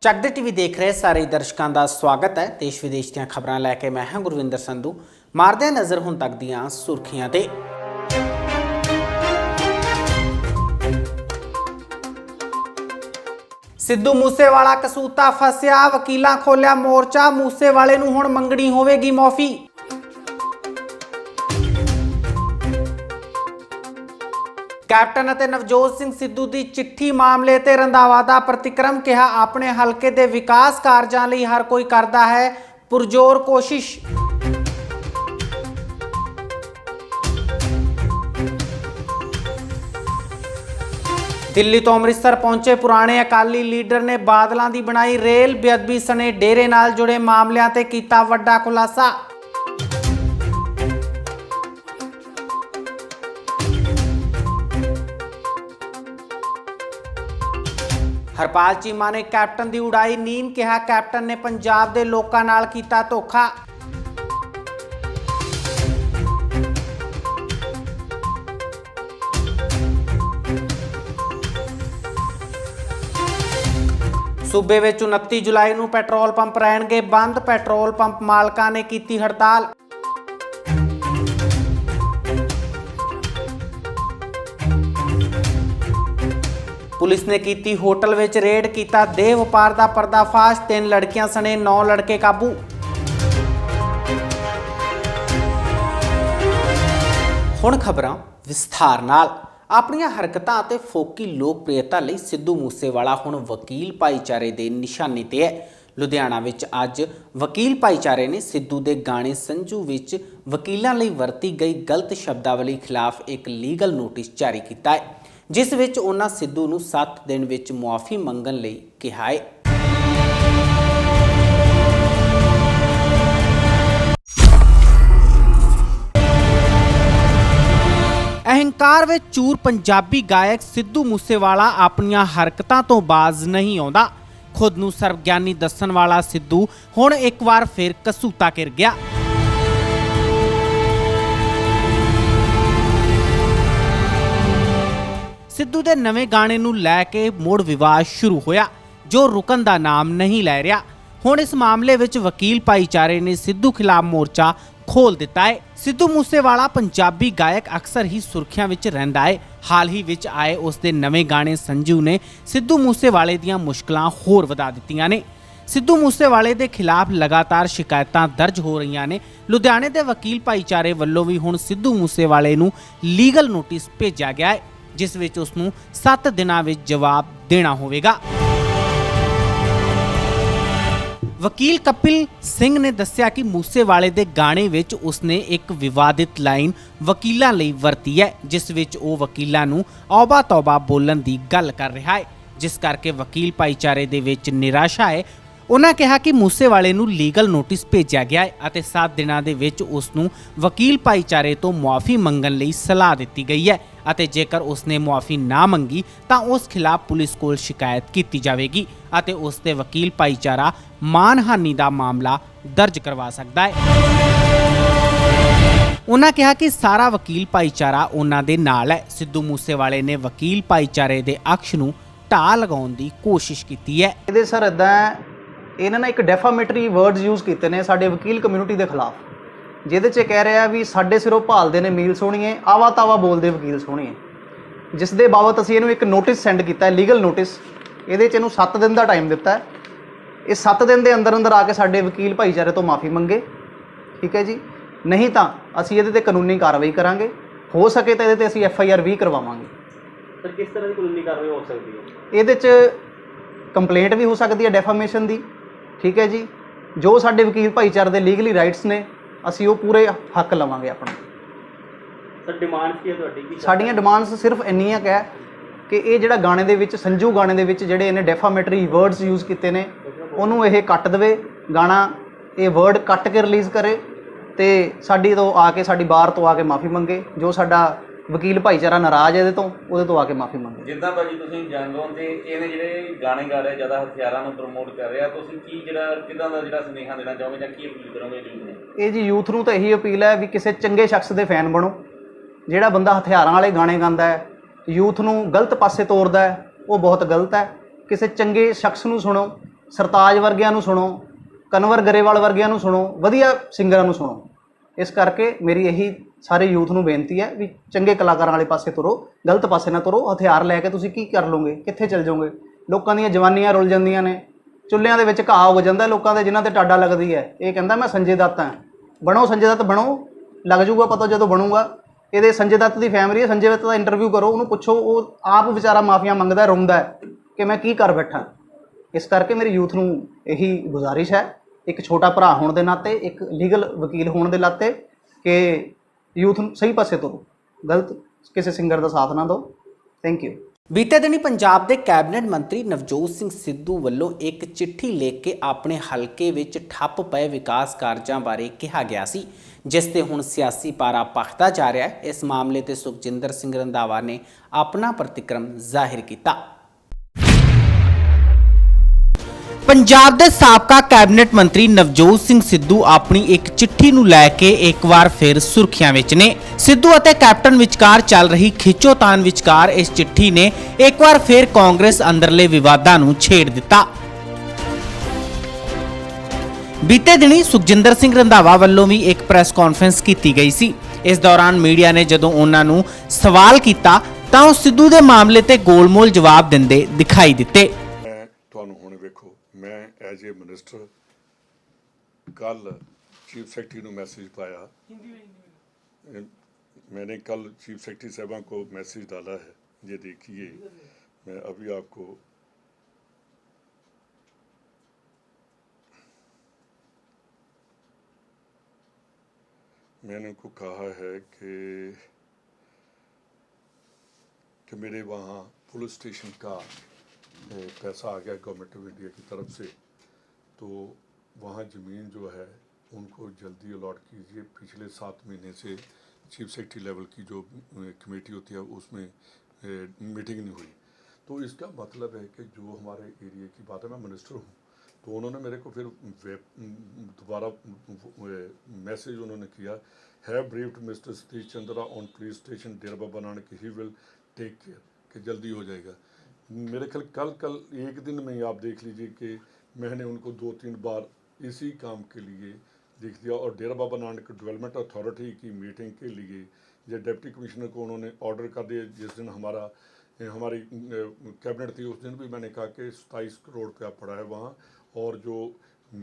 ਚੱਕਦੇ ਟੀਵੀ ਦੇਖ ਰਹੇ ਸਾਰੇ ਦਰਸ਼ਕਾਂ ਦਾ ਸਵਾਗਤ ਹੈ। ਦੇਸ਼ ਵਿਦੇਸ਼ ਦੀਆਂ ਖਬਰਾਂ ਲੈ ਕੇ ਮੈਂ ਹਾਂ ਗੁਰਵਿੰਦਰ ਸੰਧੂ। ਮਾਰਦੇ ਹਾਂ ਨਜ਼ਰ ਹੁਣ ਤੱਕ ਦੀਆਂ ਸੁਰਖੀਆਂ ਤੇ। ਸਿੱਧੂ ਮੂਸੇਵਾਲਾ ਕਸੂਤਾ ਫਸਿਆ, ਵਕੀਲਾਂ ਖੋਲਿਆ ਮੋਰਚਾ। ਮੂਸੇਵਾਲੇ ਨੂੰ ਹੁਣ ਮੰਗਣੀ ਹੋਵੇਗੀ ਮੁਆਫੀ। कैप्टन ਅਤੇ नवजोत सिंह सिद्धू की चिट्ठी मामले ते रंधावा का प्रतिक्रम, कहा अपने हलके के विकास कार्यों लिए हर कोई करता है पुरजोर कोशिश। दिल्ली तो अमृतसर पहुंचे पुराने अकाली लीडर ने बादलों की बनाई रेल, बेअदबी सने डेरे नाल जुड़े मामलों ते कीता वड्डा खुलासा। हरपाल चीमा ने कैप्टन की उड़ाई नींद, कहा कैप्टन ने पंजाब के लोगों नाल कीता धोखा। सूबे में 29 जुलाई को पेट्रोल पंप रहणगे बंद, पेट्रोल पंप मालकां ने की हड़ताल। पुलिस ने की होटल विच रेड, किया देह व्यापार का पर्दाफाश, 3 लड़कियां सने 9 लड़के काबू। हुण खबरां विस्तार नाल। अपनियां हरकतां ते फोकी लोकप्रियता लई सिद्धू मूसेवाला हुण वकील भाईचारे दे निशाने ते है। लुधियाना विच अज वकील भाईचारे ने सिद्धू दे गाने संजू विच वकीलां लई वरती गई गलत शब्दावली खिलाफ एक लीगल नोटिस जारी किया है, जिस विच उन्हां सिद्धू नूं 7 दिन विच मुआफ़ी मंगण लई कहा है। अहंकार विच चूर पंजाबी गायक सिद्धू मूसेवाला अपनियां हरकतां तो बाज नहीं आउंदा। खुद नूं सर्वग्यानी दस्सण वाला सिद्धू हुण एक बार फिर कसूता घिर गया। सिद्धू के नवे गाने नूं लैके मुड़ विवाद शुरू होया, जो रुकन का नाम नहीं लै रहा। हुण इस मामले विच वकील भाईचारे ने सिद्धू खिलाफ मोर्चा खोल दिता है। सिद्धू मूसेवाला पंजाबी गायक अक्सर ही सुर्खियां विच रहिंदा है। हाल ही विच आए उसके नवे गाने संजू ने सिद्धू मूसेवाले दीयां मुश्किलां होर वधा दित्तियां ने। सिद्धू मूसेवाले के खिलाफ लगातार शिकायतां दर्ज हो रही ने। लुधियाने के वकील भाईचारे वल्लों भी हुण सिद्धू मूसेवाले नूं लीगल नोटिस भेजा गया है, जिस विच उसनूं 7 दिनां विच जवाब देना होवेगा। वकील कपिल सिंह ने दस्सिया कि मूसेवाले दे गाने विच उसने एक विवादित लाइन वकीलां लई वरती है, जिस विच वो वकीलां नूं औबा तौबा बोलण दी गल कर रहा है, जिस करके वकील भाईचारे दे विच निराशा है। उन्होंने कहा कि मूसेवाले नूं लीगल नोटिस भेजा गया है और 7 दिनां दे विच उसनूं वकील भाईचारे तो मुआफ़ी मंगण लई सलाह दी गई है और जेकर उसने मुआफ़ी ना मंगी तो उस खिलाफ पुलिस कोल शिकायत की जाएगी और उसके वकील भाईचारा मानहानि का मामला दर्ज करवा सकता है। उन्होंने कहा कि सारा वकील भाईचारा उन्हां दे नाल है। सिद्धू मूसेवाले ने वकील भाईचारे के अक्ष नूं ढाह लगाउण दी कोशिश की है। ਇਹਦੇ ਸਰ ਇਦਾਂ ਇਹਨਾਂ ਨੇ ਇੱਕ ਡੈਫਾਮੇਟਰੀ ਵਰਡਸ ਯੂਜ਼ ਕੀਤੇ ਨੇ ਸਾਡੇ ਵਕੀਲ ਕਮਿਊਨਿਟੀ ਦੇ ਖਿਲਾਫ, ਜਿਹਦੇ 'ਚ ਕਹਿ ਰਿਹਾ ਵੀ ਸਾਡੇ ਸਿਰੋਂ ਭਾਲਦੇ ਨੇ ਮੀਲ ਸੋਹਣੀਏ, ਆਵਾ ਤਾਵਾ ਬੋਲਦੇ ਵਕੀਲ ਸੋਹਣੀਏ, ਜਿਸ ਦੇ ਬਾਬਤ ਅਸੀਂ ਇਹਨੂੰ ਇੱਕ ਨੋਟਿਸ ਸੈਂਡ ਕੀਤਾ ਹੈ, ਲੀਗਲ ਨੋਟਿਸ। ਇਹਦੇ 'ਚ ਇਹਨੂੰ 7 ਦਿਨ ਦਾ ਟਾਈਮ ਦਿੱਤਾ ਹੈ। ਇਹ 7 ਦਿਨ ਦੇ ਅੰਦਰ ਅੰਦਰ ਆ ਕੇ ਸਾਡੇ ਵਕੀਲ ਭਾਈਚਾਰੇ ਤੋਂ ਮਾਫੀ ਮੰਗੇ, ਠੀਕ ਹੈ ਜੀ। ਨਹੀਂ ਤਾਂ ਅਸੀਂ ਇਹਦੇ 'ਤੇ ਕਾਨੂੰਨੀ ਕਾਰਵਾਈ ਕਰਾਂਗੇ। ਹੋ ਸਕੇ ਤਾਂ ਇਹਦੇ 'ਤੇ ਅਸੀਂ FIR ਵੀ ਕਰਵਾਵਾਂਗੇ। ਸਰ ਕਿਸ ਤਰ੍ਹਾਂ ਦੀ ਕਾਨੂੰਨੀ ਕਾਰਵਾਈ ਹੋ ਸਕਦੀ ਹੈ? ਇਹਦੇ 'ਚ ਕੰਪਲੇਂਟ ਵੀ ਹੋ ਸਕਦੀ ਹੈ ਡੈਫਾਮੇਸ਼ਨ ਦੀ, ਠੀਕ ਹੈ ਜੀ। ਜੋ ਸਾਡੇ ਵਕੀਲ ਭਾਈਚਾਰੇ ਦੇ ਲੀਗਲੀ ਰਾਈਟਸ ਨੇ ਅਸੀਂ ਉਹ ਪੂਰੇ ਹੱਕ ਲਵਾਂਗੇ ਆਪਣਾ। ਸਰ ਡਿਮਾਂਡ ਕੀ ਹੈ ਤੁਹਾਡੀ? ਸਾਡੀਆਂ ਡਿਮਾਂਡਸ ਸਿਰਫ ਇੰਨੀਆਂ ਕੁ ਹੈ ਕਿ ਇਹ ਜਿਹੜਾ ਗਾਣੇ ਦੇ ਵਿੱਚ ਸੰਜੂ ਗਾਣੇ ਦੇ ਵਿੱਚ ਜਿਹੜੇ ਇਹਨੇ ਡੈਫਾਮੇਟਰੀ ਵਰਡਸ ਯੂਜ਼ ਕੀਤੇ ਨੇ ਉਹਨੂੰ ਇਹ ਕੱਟ ਦੇਵੇ, ਗਾਣਾ ਇਹ ਵਰਡ ਕੱਟ ਕੇ ਰਿਲੀਜ਼ ਕਰੇ ਤੇ ਸਾਡੀ ਤੋਂ ਆ ਕੇ ਸਾਡੀ ਬਾਰ ਤੋਂ ਆ ਕੇ ਮਾਫੀ ਮੰਗੇ। ਜੋ ਸਾਡਾ ਵਕੀਲ ਭਾਈਚਾਰਾ ਨਾਰਾਜ਼ ਹੈ ਇਹਦੇ ਤੋਂ, ਉਹਦੇ ਤੋਂ ਆ ਕੇ ਮਾਫੀ ਮੰਗੇ। ਜਿੱਦਾਂ ਭਾਜੀ ਤੁਸੀਂ ਜੰਗ ਹੋਣ ਤੇ ਇਹਨੇ ਜਿਹੜੇ ਗਾਣੇ ਗਾ ਰਿਹਾ ਜ਼ਿਆਦਾ ਹਥਿਆਰਾਂ ਨੂੰ ਪ੍ਰਮੋਟ ਕਰ ਰਿਹਾ, ਤੁਸੀਂ ਕੀ ਕਿੱਦਾਂ ਦਾ ਸੁਨੇਹਾ ਦੇਣਾ ਚਾਹੋਗੇ ਜਾਂ ਕੀ ਅਪੀਲ ਕਰੋਗੇ ਯੂਥ ਨੂੰ? ਇਹ ਜੀ ਯੂਥ ਨੂੰ ਤਾਂ ਇਹੀ ਅਪੀਲ ਹੈ ਵੀ ਕਿਸੇ ਚੰਗੇ ਸ਼ਖਸ ਦੇ ਫੈਨ ਬਣੋ। ਜਿਹੜਾ ਬੰਦਾ ਹਥਿਆਰਾਂ ਵਾਲੇ ਗਾਣੇ ਗਾਉਂਦਾ ਹੈ, ਯੂਥ ਨੂੰ ਗਲਤ ਪਾਸੇ ਤੋਰਦਾ ਹੈ, ਉਹ ਬਹੁਤ ਗਲਤ ਹੈ। ਕਿਸੇ ਚੰਗੇ ਸ਼ਖਸ ਨੂੰ ਸੁਣੋ, ਸਰਤਾਜ ਵਰਗਿਆਂ ਨੂੰ ਸੁਣੋ, ਕਨਵਰ ਗਰੇਵਾਲ ਵਰਗਿਆਂ ਨੂੰ ਸੁਣੋ, ਵਧੀਆ ਸਿੰਗਰਾਂ ਨੂੰ ਸੁਣੋ। ਇਸ ਕਰਕੇ ਮੇਰੀ ਇਹੀ ਸਾਰੇ ਯੂਥ ਨੂੰ ਬੇਨਤੀ ਹੈ ਵੀ ਚੰਗੇ ਕਲਾਕਾਰਾਂ ਵਾਲੇ ਪਾਸੇ ਤੁਰੋ, ਗਲਤ ਪਾਸੇ ਨਾ ਤੁਰੋ। ਹਥਿਆਰ ਲੈ ਕੇ ਤੁਸੀਂ ਕੀ ਕਰ ਲਓਗੇ, ਕਿੱਥੇ ਚਲ ਜਾਓਗੇ? ਲੋਕਾਂ ਦੀਆਂ ਜਵਾਨੀਆਂ ਰੁਲ ਜਾਂਦੀਆਂ ਨੇ, ਚੁੱਲ੍ਹਿਆਂ ਦੇ ਵਿੱਚ ਘਾਹ ਹੋ ਜਾਂਦਾ ਲੋਕਾਂ ਦੇ ਜਿਨ੍ਹਾਂ ਤੇ ਟਾਡਾ ਲੱਗਦੀ ਹੈ। ਇਹ ਕਹਿੰਦਾ ਮੈਂ ਸੰਜੇ ਦੱਤ ਹਾਂ, ਬਣੋ ਸੰਜੇ ਦੱਤ ਬਣੋ, ਲੱਗ ਜਾਊਗਾ ਪਤਾ ਜਦੋਂ ਬਣੂਗਾ। ਇਹਦੇ ਸੰਜੇ ਦੱਤ ਦੀ ਫੈਮਿਲੀ ਹੈ, ਸੰਜੇ ਦੱਤ ਦਾ ਇੰਟਰਵਿਊ ਕਰੋ, ਉਹਨੂੰ ਪੁੱਛੋ, ਉਹ ਆਪ ਵਿਚਾਰਾ ਮਾਫੀਆਂ ਮੰਗਦਾ, ਰੋਂਦਾ ਹੈ ਕਿ ਮੈਂ ਕੀ ਕਰ ਬੈਠਾ। ਇਸ ਕਰਕੇ ਮੇਰੀ ਯੂਥ ਨੂੰ ਇਹੀ ਗੁਜ਼ਾਰਿਸ਼ ਹੈ, ਇੱਕ ਛੋਟਾ ਭਰਾ ਹੋਣ ਦੇ ਨਾਤੇ, ਇੱਕ ਲੀਗਲ ਵਕੀਲ ਹੋਣ ਦੇ ਨਾਤੇ, ਕਿ ਯੂਥ ਨੂੰ ਸਹੀ ਪਾਸੇ ਤੁਰੋ, ਗਲਤ ਕਿਸੇ ਸਿੰਗਰ ਦਾ ਸਾਥ ਨਾ ਦਿਓ। Thank you. ਬੀਤੇ ਦਿਨੀ ਪੰਜਾਬ ਦੇ ਕੈਬਨਿਟ ਮੰਤਰੀ ਨਵਜੋਤ ਸਿੰਘ ਸਿੱਧੂ ਵੱਲੋਂ ਇੱਕ ਚਿੱਠੀ ਲਿਖ ਕੇ ਆਪਣੇ ਹਲਕੇ ਵਿੱਚ ਠੱਪ ਪਏ ਵਿਕਾਸ ਕਾਰਜਾਂ ਬਾਰੇ ਕਿਹਾ ਗਿਆ ਸੀ, ਜਿਸ ਤੇ ਹੁਣ ਸਿਆਸੀ ਪਾਰਾ ਭਖਦਾ ਜਾ ਰਿਹਾ ਹੈ। ਇਸ ਮਾਮਲੇ ਤੇ ਸੁਖਜਿੰਦਰ ਸਿੰਘ ਰੰਧਾਵਾ ਨੇ ਆਪਣਾ ਪ੍ਰਤੀਕਰਮ ਜ਼ਾਹਿਰ ਕੀਤਾ। ਪੰਜਾਬ ਦੇ ਸਾਬਕਾ ਕੈਬਨਿਟ ਮੰਤਰੀ ਨਵਜੋਤ ਸਿੰਘ ਸਿੱਧੂ ਆਪਣੀ ਇੱਕ ਚਿੱਠੀ ਨੂੰ ਲੈ ਕੇ ਇੱਕ ਵਾਰ ਫਿਰ ਸੁਰਖੀਆਂ ਵਿੱਚ ਨੇ। ਸਿੱਧੂ ਅਤੇ ਕੈਪਟਨ ਵਿਚਕਾਰ ਚੱਲ ਰਹੀ ਖਿੱਚੋਤਾਣ ਵਿਚਕਾਰ ਇਸ ਚਿੱਠੀ ਨੇ ਇੱਕ ਵਾਰ ਫਿਰ ਕਾਂਗਰਸ ਅੰਦਰਲੇ ਵਿਵਾਦਾਂ ਨੂੰ ਛੇੜ ਦਿੱਤਾ। ਬੀਤੇ ਦਿਨੀ ਸੁਖਜਿੰਦਰ ਸਿੰਘ ਰੰਧਾਵਾ ਵੱਲੋਂ ਵੀ ਇੱਕ ਪ੍ਰੈਸ ਕਾਨਫਰੰਸ ਕੀਤੀ ਗਈ ਸੀ। ਇਸ ਦੌਰਾਨ ਮੀਡੀਆ ਨੇ ਜਦੋਂ ਉਹਨਾਂ ਨੂੰ ਸਵਾਲ ਕੀਤਾ ਤਾਂ ਉਹ ਸਿੱਧੂ ਦੇ ਮਾਮਲੇ ਤੇ ਗੋਲਮੋਲ ਜਵਾਬ ਦਿੰਦੇ ਦਿਖਾਈ ਦਿੱਤੇ। ਤੁਹਾਨੂੰ ਹੁਣ ਵੇਖੋ, ਮੈਂ ਐਜ਼ ਏ ਮਿਨਿਸਟਰ ਕੱਲ चीफ सेक्रेटरी को मैसेज पाया, मैंने कल चीफ सेक्रेटरी साहबा को मैसेज डाला है, ये देखिए मैं अभी आपको मैंने उनको कहा है कि मेरे वहाँ पुलिस स्टेशन का पैसा आ गया गवर्नमेंट ऑफ इंडिया की तरफ से, तो वहाँ ज़मीन जो है उनको जल्दी अलॉट कीजिए। पिछले 7 महीने से चीफ सेक्रेटरी लेवल की जो कमेटी होती है उसमें मीटिंग नहीं हुई। तो इसका मतलब है कि जो हमारे एरिया की बात है, मैं मिनिस्टर हूँ, तो उन्होंने मेरे को फिर दोबारा मैसेज उन्होंने किया, have briefed mister Satish Chandra on police station Dera Baba Nanak, he will take care, कि जल्दी हो जाएगा। मेरे ख्याल कल एक दिन में ही आप देख लीजिए कि मैंने उनको 2-3 बार इसी काम के लिए लिख दिया। और डेरा बाबा नानक डेवलपमेंट अथॉरिटी की मीटिंग के लिए जो डिप्टी कमिश्नर को उन्होंने ऑर्डर कर दिया, जिस दिन हमारी कैबिनेट थी उस दिन भी मैंने कहा कि 27 करोड़ रुपया पड़ा है वहाँ, और जो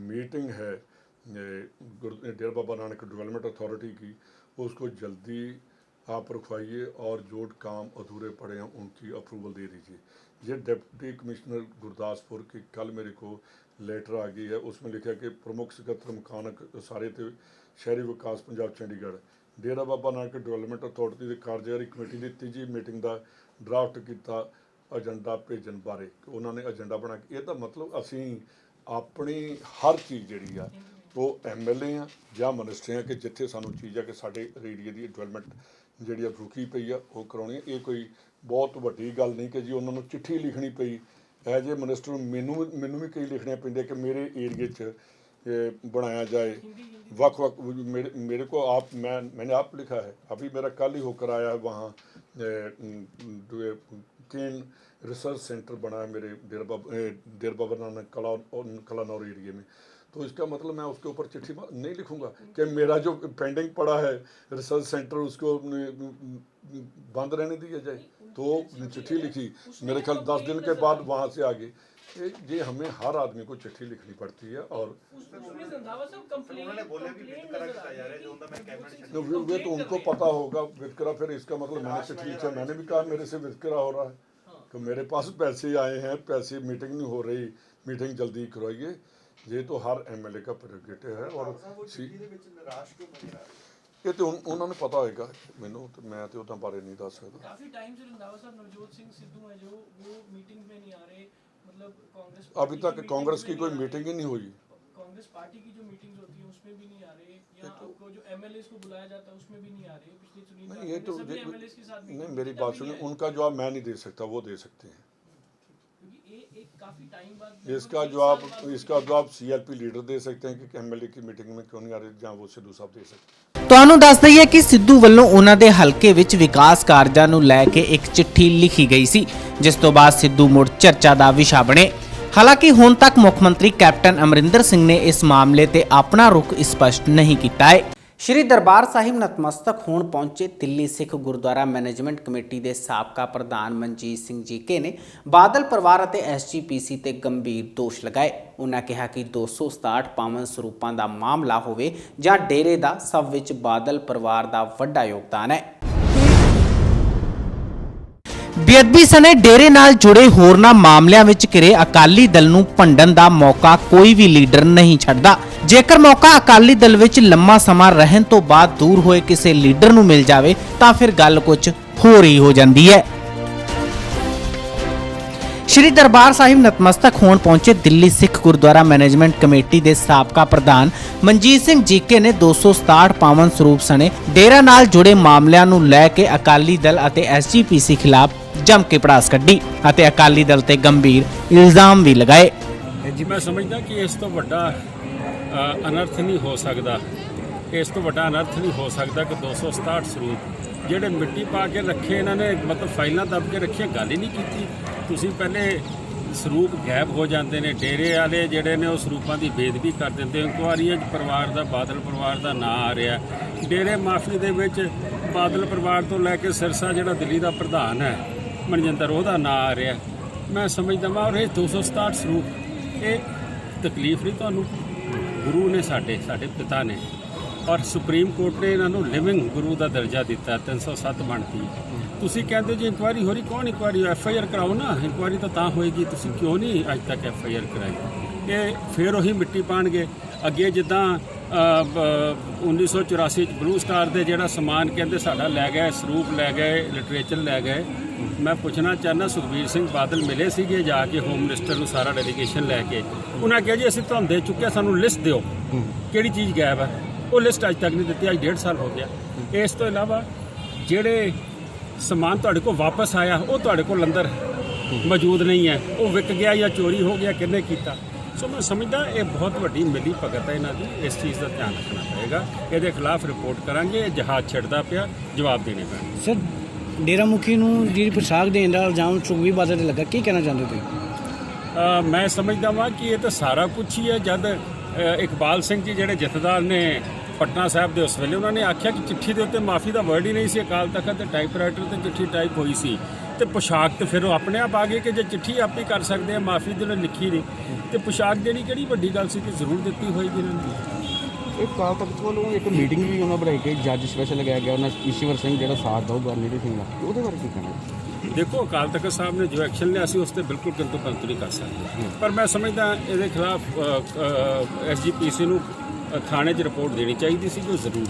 मीटिंग है डेरा बाबा नानक डेवलपमेंट अथॉरिटी की उसको जल्दी आप रखवाइए, और जो काम अधूरे पड़े हैं उनकी अप्रूवल दे दीजिए। ये डिप्टी कमिश्नर गुरदासपुर की कल मेरे को लेटर आ गई है, उसमें लिखा कि प्रमुख सकत्तर मकान सारे थे शहरी विकास पंजाब चंडीगढ़ डेरा बाबा नानक डेवलपमेंट अथॉरिटी की कार्यकारी कमेटी की तीजी मीटिंग का ड्राफ्ट किया एजेंडा भेजन बारे, उन्होंने एजेंडा बना के। ਇਹਦਾ मतलब असी अपनी हर चीज़ जी है तो MLA हाँ ਜਾਂ मिनिस्टर हाँ कि जिथे सानू चीज़ है कि साढ़े एरिए की डेवलपमेंट जी रुकी पई है वो करवानी है। ये कोई बहुत वड्डी गल नहीं कि जी उन्होंने चिट्ठी लिखनी पई। एज ए मिनिस्टर मैनू भी कई लिखने पेंदे कि मेरे एरिए च बनाया जाए वक् मेरे को आप मैंने आप लिखा है, अभी मेरा कल ही होकर आया है वहाँ केन रिसर्च सेंटर बना है मेरे डेरा बाबा नानक कलानौर एरिए में। तो इसका मतलब मैं उसके ऊपर चिट्ठी नहीं लिखूंगा कि मेरा जो पेंडिंग पड़ा है रिसर्च सेंटर उसको बंद रहने दिया जाए। तो चिट्ठी लिखी, मेरे ख्याल 10 दिन के बाद वहाँ से आगे ये हमें हर आदमी को चिट्ठी लिखनी पड़ती है। और वे तो उनको पता होगा वितकरा, फिर इसका मतलब मैंने चिट्ठी लिखा, मैंने भी कहा मेरे से वितकरा हो रहा है, तो मेरे पास पैसे आए हैं, पैसे मीटिंग नहीं हो रही, मीटिंग जल्दी करवाइए। ये तो हर MLA का प्रेरोगेटिव है। और ये तो उन्होंने पता होगा, मैनू तो मैं तो उतना बारे नहीं दस सकता। काफी टाइम से रंधावा साहब नवजोत सिंह सिद्धू है जो वो मीटिंग में नहीं आ रहे, मतलब कांग्रेस अभी तक कांग्रेस की कोई मीटिंग ही नहीं हुई। कांग्रेस पार्टी की जो मीटिंग्स होती है उसमें भी नहीं आ रहे, या आपको जो MLA को बुलाया जाता है उसमें भी नहीं आ रहे। पिछली चुनाव नहीं ये तो MLA के साथ नहीं, मेरी बात सुनिए, उनका जवाब मैं नहीं दे सकता, वो दे सकते हैं। काफी टाइम बाद इसका जवाब CLP लीडर दे सकते हैं कि MLA की मीटिंग में क्यों नहीं आ रहे, जहाँ वो सिद्धू साहब दे सकते। ਤੁਹਾਨੂੰ ਦੱਸ ਦਈਏ ਕਿ ਸਿੱਧੂ ਵੱਲੋਂ ਉਹਨਾਂ ਦੇ ਹਲਕੇ ਵਿੱਚ ਵਿਕਾਸ ਕਾਰਜਾਂ ਨੂੰ ਲੈ ਕੇ ਇੱਕ ਚਿੱਠੀ ਲਿਖੀ ਗਈ ਸੀ, ਜਿਸ ਤੋਂ ਬਾਅਦ ਸਿੱਧੂ ਮੁੜ ਚਰਚਾ ਦਾ ਵਿਸ਼ਾ ਬਣੇ। ਹਾਲਾਂਕਿ ਹੁਣ ਤੱਕ ਮੁੱਖ ਮੰਤਰੀ ਕੈਪਟਨ ਅਮਰਿੰਦਰ ਸਿੰਘ ਨੇ ਇਸ ਮਾਮਲੇ ਤੇ ਆਪਣਾ ਰੁਖ ਸਪਸ਼ਟ ਨਹੀਂ ਕੀਤਾ ਹੈ। ਸ਼੍ਰੀ ਦਰਬਾਰ ਸਾਹਿਬ ਨਤਮਸਤਕ ਹੋਣ ਪਹੁੰਚੇ ਦਿੱਲੀ ਸਿੱਖ ਗੁਰਦੁਆਰਾ ਮੈਨੇਜਮੈਂਟ ਕਮੇਟੀ ਦੇ ਸਾਬਕਾ ਪ੍ਰਧਾਨ ਮਨਜੀਤ ਸਿੰਘ ਜੀਕੇ ਨੇ ਬਾਦਲ ਪਰਿਵਾਰ ਅਤੇ ਐਸਜੀਪੀਸੀ ਤੇ ਗੰਭੀਰ ਦੋਸ਼ ਲਗਾਏ। ਉਹਨਾਂ ਕਿਹਾ ਕਿ 267 ਪਾਵਨ ਸਰੂਪਾਂ ਦਾ ਮਾਮਲਾ ਹੋਵੇ ਜਾਂ ਡੇਰੇ ਦਾ, ਸਭ ਵਿੱਚ ਬਾਦਲ ਪਰਿਵਾਰ ਦਾ ਵੱਡਾ ਯੋਗਦਾਨ ਹੈ। ਬੇਅਦਬੀ ਸਣੇ ਡੇਰੇ ਨਾਲ ਜੁੜੇ ਹੋਰਨਾਂ ਮਾਮਲਿਆਂ ਵਿੱਚ ਘਿਰੇ ਅਕਾਲੀ ਦਲ ਨੂੰ ਭੰਡਣ ਦਾ ਮੌਕਾ ਕੋਈ ਵੀ ਲੀਡਰ ਨਹੀਂ ਛੱਡਦਾ। ਜੇਕਰ ਮੌਕਾ ਅਕਾਲੀ ਦਲ ਵਿੱਚ ਲੰਮਾ ਸਮਾਂ ਰਹਿਣ ਤੋਂ ਬਾਅਦ ਦੂਰ ਹੋਏ ਕਿਸੇ ਲੀਡਰ ਨੂੰ ਮਿਲ ਜਾਵੇ ਤਾਂ ਫਿਰ ਗੱਲ ਕੁਝ ਹੋਰ ਹੀ ਹੋ ਜਾਂਦੀ ਹੈ। ਸ਼੍ਰੀ ਦਰਬਾਰ ਸਾਹਿਬ ਨਤਮਸਤਕ ਹੋਣ ਪਹੁੰਚੇ ਦਿੱਲੀ ਸਿੱਖ ਗੁਰਦੁਆਰਾ ਮੈਨੇਜਮੈਂਟ ਕਮੇਟੀ ਦੇ ਸਾਬਕਾ ਪ੍ਰਧਾਨ ਮਨਜੀਤ ਸਿੰਘ ਜੀਕੇ ਨੇ 267 ਪਾਵਨ ਸਰੂਪ ਸਣੇ ਡੇਰਾ ਨਾਲ ਜੁੜੇ ਮਾਮਲਿਆਂ ਨੂੰ ਲੈ ਕੇ ਅਕਾਲੀ ਦਲ ਅਤੇ ਐਸਜੀਪੀਸੀ ਖਿਲਾਫ ਜੰਮ ਕੇ ਪੜਾਸ ਕੱਢੀ ਅਤੇ ਅਕਾਲੀ ਦਲ ਤੇ ਗੰਭੀਰ ਇਲਜ਼ਾਮ ਵੀ ਲਗਾਏ। ਜੀ ਮੈਂ ਸਮਝਦਾ ਕਿ ਇਸ ਤੋਂ ਵੱਡਾ ਅਨਰਥ ਨਹੀਂ ਹੋ ਸਕਦਾ, ਇਸ ਤੋਂ ਵੱਡਾ ਅਨਰਥ ਨਹੀਂ ਹੋ ਸਕਦਾ ਕਿ 267 ਸਰੂਪ ਜਿਹੜੇ ਮਿੱਟੀ ਪਾ ਕੇ ਰੱਖੇ ਇਹਨਾਂ ਨੇ, ਮਤਲਬ ਫਾਈਲਾਂ ਦੱਬ ਕੇ ਰੱਖੀਆਂ, ਗੱਲ ਹੀ ਨਹੀਂ ਕੀਤੀ। ਤੁਸੀਂ ਪਹਿਲੇ ਸਰੂਪ ਗਾਇਬ ਹੋ ਜਾਂਦੇ ਨੇ, ਡੇਰੇ ਵਾਲੇ ਜਿਹੜੇ ਨੇ ਉਹ ਸਰੂਪਾਂ ਦੀ ਬੇਦਬੀ ਕਰ ਦਿੰਦੇ। ਇਨਕੁਆਰੀਆਂ 'ਚ ਪਰਿਵਾਰ ਦਾ, ਬਾਦਲ ਪਰਿਵਾਰ ਦਾ ਨਾਂ ਆ ਰਿਹਾ। ਡੇਰੇ ਮਾਫੀ ਦੇ ਵਿੱਚ ਬਾਦਲ ਪਰਿਵਾਰ ਤੋਂ ਲੈ ਕੇ ਸਿਰਸਾ ਜਿਹੜਾ ਦਿੱਲੀ ਦਾ ਪ੍ਰਧਾਨ ਹੈ ਮਨਜਿੰਦਰ, ਉਹਦਾ ਨਾਂ ਆ ਰਿਹਾ। ਮੈਂ ਸਮਝਦਾ ਵਾਂ ਔਰ ਇਹ 267 ਸਰੂਪ ਇਹ ਤਕਲੀਫ ਨਹੀਂ ਤੁਹਾਨੂੰ, ਗੁਰੂ ਨੇ ਸਾਡੇ ਪਿਤਾ ਨੇ ਔਰ ਸੁਪਰੀਮ ਕੋਰਟ ਨੇ ਇਹਨਾਂ ਨੂੰ ਲਿਵਿੰਗ ਗੁਰੂ ਦਾ ਦਰਜਾ ਦਿੱਤਾ। 307 ਬਣਦੀ। ਤੁਸੀਂ ਕਹਿੰਦੇ ਜੀ ਇਨਕੁਆਇਰੀ ਹੋ ਰਹੀ, ਕੌਣ ਇਨਕੁਆਇਰੀ? FIR ਕਰਾਓ ਨਾ, ਇਨਕੁਆਇਰੀ ਤਾਂ ਹੋਏਗੀ। ਤੁਸੀਂ ਕਿਉਂ ਨਹੀਂ ਅੱਜ ਤੱਕ FIR ਕਰਾਈ? ਇਹ ਫਿਰ ਉਹੀ ਮਿੱਟੀ ਪਾਣਗੇ ਅੱਗੇ, ਜਿੱਦਾਂ 1984 ਚ ਬਲੂ ਸਟਾਰ ਦੇ ਜਿਹੜਾ ਸਮਾਨ ਕਹਿੰਦੇ ਸਾਡਾ ਲੈ ਗਏ, ਸਰੂਪ ਲੈ ਗਏ, ਲਿਟਰੇਚਰ ਲੈ ਗਏ। ਮੈਂ ਪੁੱਛਣਾ ਚਾਹੁੰਦਾ, ਸੁਖਬੀਰ ਸਿੰਘ ਬਾਦਲ ਮਿਲੇ ਸੀਗੇ ਜਾ ਕੇ ਹੋਮ ਮਿਨਿਸਟਰ ਨੂੰ ਸਾਰਾ ਡੈਲੀਗੇਸ਼ਨ ਲੈ ਕੇ, ਉਹਨਾਂ ਕਿਹਾ ਜੀ ਅਸੀਂ ਤੁਹਾਨੂੰ ਦੇ ਚੁੱਕੇ, ਸਾਨੂੰ ਲਿਸਟ ਦਿਓ ਕਿਹੜੀ ਚੀਜ਼ ਗਾਇਬ ਹੈ। ਉਹ ਲਿਸਟ ਅੱਜ ਤੱਕ ਨਹੀਂ ਦਿੱਤੀ, ਅੱਜ 1.5 ਸਾਲ ਹੋ ਗਿਆ। ਇਸ ਤੋਂ ਇਲਾਵਾ ਜਿਹੜੇ ਸਮਾਨ ਤੁਹਾਡੇ ਕੋਲ ਵਾਪਸ ਆਇਆ ਉਹ ਤੁਹਾਡੇ ਕੋਲ ਅੰਦਰ ਮੌਜੂਦ ਨਹੀਂ ਹੈ, ਉਹ ਵਿਕ ਗਿਆ ਜਾਂ ਚੋਰੀ ਹੋ ਗਿਆ, ਕਿਹਨੇ ਕੀਤਾ? ਸੋ ਮੈਂ ਸਮਝਦਾ ਇਹ ਬਹੁਤ ਵੱਡੀ ਮਿਲੀ ਭਗਤ ਹੈ ਇਹਨਾਂ ਦੀ। ਇਸ ਚੀਜ਼ ਦਾ ਧਿਆਨ ਰੱਖਣਾ ਪਏਗਾ, ਇਹਦੇ ਖਿਲਾਫ ਰਿਪੋਰਟ ਕਰਾਂਗੇ। ਇਹ ਜਹਾਜ਼ ਛੱਡਦਾ ਪਿਆ, ਜਵਾਬ ਦੇਣੇ ਪੈਣੇ। ਸਰ, ਡੇਰਾ ਮੁਖੀ ਨੂੰ ਜਿਹੜੀ ਪੋਸ਼ਾਕ ਦੇਣ ਦਾ ਇਲਜ਼ਾਮ ਸੁਖਬੀਰ ਬਾਦਲ ਤੇ ਲੱਗਾ, ਕੀ ਕਹਿਣਾ ਚਾਹੁੰਦੇ ਤੁਸੀਂ? ਮੈਂ ਸਮਝਦਾ ਵਾਂ ਕਿ ਇਹ ਤਾਂ ਸਾਰਾ ਕੁਝ ਹੀ ਹੈ। ਜਦ ਇਕਬਾਲ ਸਿੰਘ ਜੀ ਜਿਹੜੇ ਜਥੇਦਾਰ ਨੇ ਪਟਨਾ ਸਾਹਿਬ ਦੇ, ਉਸ ਵੇਲੇ ਉਹਨਾਂ ਨੇ ਆਖਿਆ ਕਿ ਚਿੱਠੀ ਦੇ ਉੱਤੇ ਮਾਫੀ ਦਾ ਵਰਡ ਹੀ ਨਹੀਂ ਸੀ। ਅਕਾਲ ਤਖਤ ਤੇ ਟਾਈਪਰਾਈਟਰ ਤੇ ਚਿੱਠੀ ਟਾਈਪ ਹੋਈ ਸੀ, ਤੇ ਪੋਸ਼ਾਕ ਤੇ ਫਿਰ ਉਹ ਆਪਣੇ ਆਪ ਆ ਗਏ ਕਿ ਜੇ ਚਿੱਠੀ ਆਪ ਹੀ ਕਰ ਸਕਦੇ ਆ, ਮਾਫੀ ਦੇ ਨਾਲ ਲਿਖੀ ਨਹੀਂ, ਤੇ ਪੋਸ਼ਾਕ ਦੇਣੀ ਕਿਹੜੀ ਵੱਡੀ ਗੱਲ ਸੀ ਕਿ ਜ਼ਰੂਰ ਦਿੱਤੀ ਹੋਏਗੀ ਇਹਨਾਂ ਨੇ। ਇਹ ਅਕਾਲ ਤਖਤ ਵੱਲੋਂ ਇੱਕ ਮੀਟਿੰਗ ਵੀ ਉਹਨਾਂ ਬਣਾਈ ਗਈ, ਜੱਜ ਸਪੈਸ਼ਲ ਲਗਾਇਆ ਗਿਆ ਉਹਨਾਂ ਈਸ਼ਵਰ ਸਿੰਘ ਜਿਹੜਾ ਸਾਥ ਦਊਗਾ ਨੀਰਜ ਸਿੰਘ ਦਾ, ਉਹਦੇ ਬਾਰੇ ਕੀ ਕਹਿਣਾ? ਦੇਖੋ, ਅਕਾਲ ਤਖਤ ਸਾਹਿਬ ਨੇ ਜੋ ਐਕਸ਼ਨ ਲਿਆ ਸੀ ਉਸ ਤੇ ਬਿਲਕੁਲ ਕਿੰਤੂ ਪਰੰਤੂ ਨਹੀਂ ਕਰ ਸਕਦੇ, ਪਰ ਮੈਂ ਸਮਝਦਾ ਇਹਦੇ ਖਿਲਾਫ SGPC ਨੂੰ ਥਾਣੇ 'ਚ ਰਿਪੋਰਟ ਦੇਣੀ ਚਾਹੀਦੀ ਸੀ, ਜੋ ਜ਼ਰੂਰੀ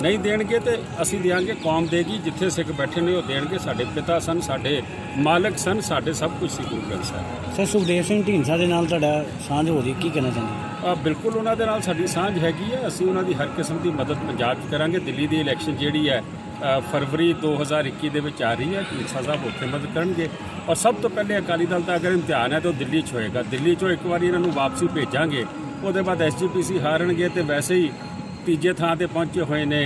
ਨਹੀਂ ਦੇਣਗੇ ਤੇ ਅਸੀਂ ਦੇਾਂਗੇ, ਕੌਮ ਦੇਗੀ। ਜਿੱਥੇ ਸਿੱਖ ਬੈਠੇ ਨੇ ਉਹ ਦੇਣਗੇ। ਸਾਡੇ ਪਿਤਾ ਸਨ, ਸਾਡੇ ਮਾਲਕ ਸਨ, ਸਾਡੇ ਸਭ ਕੁਝ ਸੀ ਗੁਰੂ ਗ੍ਰੰਥ ਸਾਹਿਬ। ਸਰ, ਸੁਖਦੇਵ ਸਿੰਘ ਢੀਂਡਸਾ ਦੇ ਨਾਲ ਤੁਹਾਡਾ ਸਾਂਝ ਹੋ ਰਹੀ, ਕੀ ਕਹਿਣਾ ਚਾਹੁੰਦੇ? ਬਿਲਕੁਲ ਉਹਨਾਂ ਦੇ ਨਾਲ ਸਾਡੀ ਸਾਂਝ ਹੈਗੀ ਹੈ। ਅਸੀਂ ਉਹਨਾਂ ਦੀ ਹਰ ਕਿਸਮ ਦੀ ਮਦਦ ਪੰਜਾਬ 'ਚ ਕਰਾਂਗੇ। ਦਿੱਲੀ ਦੀ ਇਲੈਕਸ਼ਨ ਜਿਹੜੀ ਹੈ ਫਰਵਰੀ 2021 ਦੇ ਵਿੱਚ ਆ ਰਹੀ ਹੈ, ਢੀਂਡਸਾ ਸਾਹਿਬ ਉੱਥੇ ਮਦਦ ਕਰਨਗੇ। ਔਰ ਸਭ ਤੋਂ ਪਹਿਲੇ ਅਕਾਲੀ ਦਲ ਦਾ ਅਗਰ ਇਮਤਿਹਾਨ ਹੈ ਤਾਂ ਉਹ ਦਿੱਲੀ 'ਚ ਹੋਏਗਾ। ਦਿੱਲੀ 'ਚੋਂ ਇੱਕ ਵਾਰੀ ਇਹਨਾਂ ਨੂੰ ਵਾਪਸੀ ਭੇਜਾਂਗੇ, ਉਹਦੇ ਬਾਅਦ SGPC ਹਾਰਨਗੇ ਤੇ ਵੈਸੇ ਹੀ ਤੀਜੇ ਥਾਂ ਤੇ ਪਹੁੰਚੇ ਹੋਏ ਨੇ